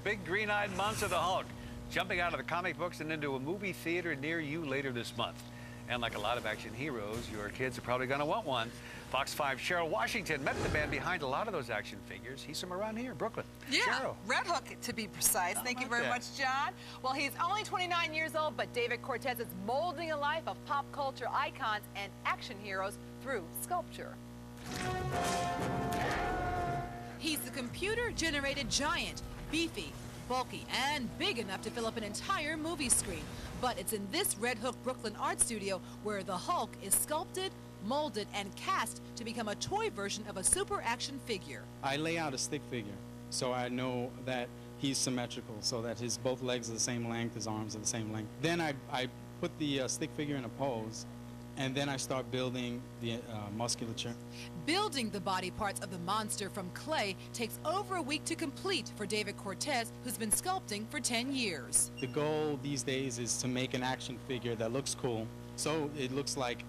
big green-eyed monster, the Hulk, jumping out of the comic books and into a movie theater near you later this month. And like a lot of action heroes, your kids are probably going to want one. Fox 5's Cheryl Washington met the man behind a lot of those action figures. He's from around here, Brooklyn. Yeah, Cheryl. Red Hook, to be precise. Thank you very much, John. Well, he's only 29 years old, but David Cortes is molding a life of pop culture icons and action heroes through sculpture. He's the computer-generated giant, beefy, bulky, and big enough to fill up an entire movie screen. But it's in this Red Hook Brooklyn art studio where the Hulk is sculpted, molded, and cast to become a toy version of a super action figure. I lay out a stick figure so I know that he's symmetrical, so that his both legs are the same length, his arms are the same length. Then I put the stick figure in a pose, and then I start building the musculature. Building the body parts of the monster from clay takes over a week to complete for David Cortes, who's been sculpting for 10 years. The goal these days is to make an action figure that looks cool, so it looks like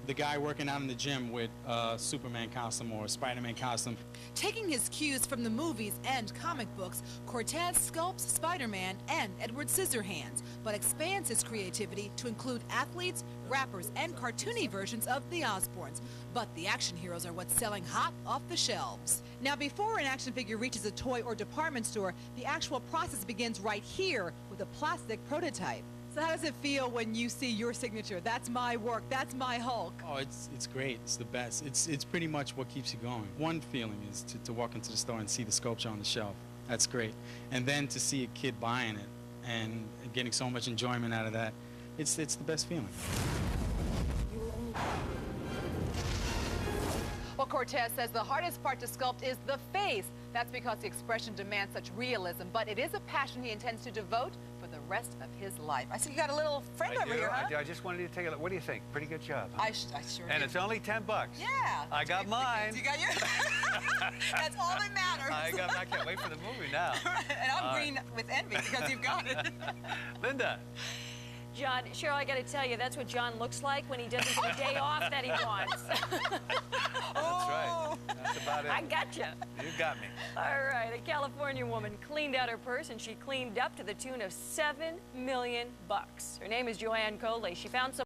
the guy working out in the gym with a Superman costume or a Spider-Man costume. Taking his cues from the movies and comic books, Cortes sculpts Spider-Man and Edward Scissorhands, but expands his creativity to include athletes, rappers, and cartoony versions of the Osbournes. But the action heroes are what's selling hot off the shelves. Now, before an action figure reaches a toy or department store, the actual process begins right here with a plastic prototype. So how does it feel when you see your signature? That's my work, that's my Hulk. Oh, it's great. It's the best. It's pretty much what keeps you going. One feeling is to walk into the store and see the sculpture on the shelf. That's great. And then to see a kid buying it and getting so much enjoyment out of that, it's the best feeling. Well, Cortes says the hardest part to sculpt is the face. That's because the expression demands such realism, but it is a passion he intends to devote for the rest of his life. I see you got a little friend over here, huh? I just wanted you to take a look. What do you think? Pretty good job. Huh? I sure And do. it's only $10. Yeah. I got mine. You got yours? That's all that matters. I can't wait for the movie now. And I'm green with envy because you've got it. Linda. John, Cheryl, I got to tell you, that's what John looks like when he doesn't get a day off that he wants. That's right. That's about it. I got you. You got me. All right, a California woman cleaned out her purse, and she cleaned up to the tune of $7 million. Her name is Joanne Coley. She found some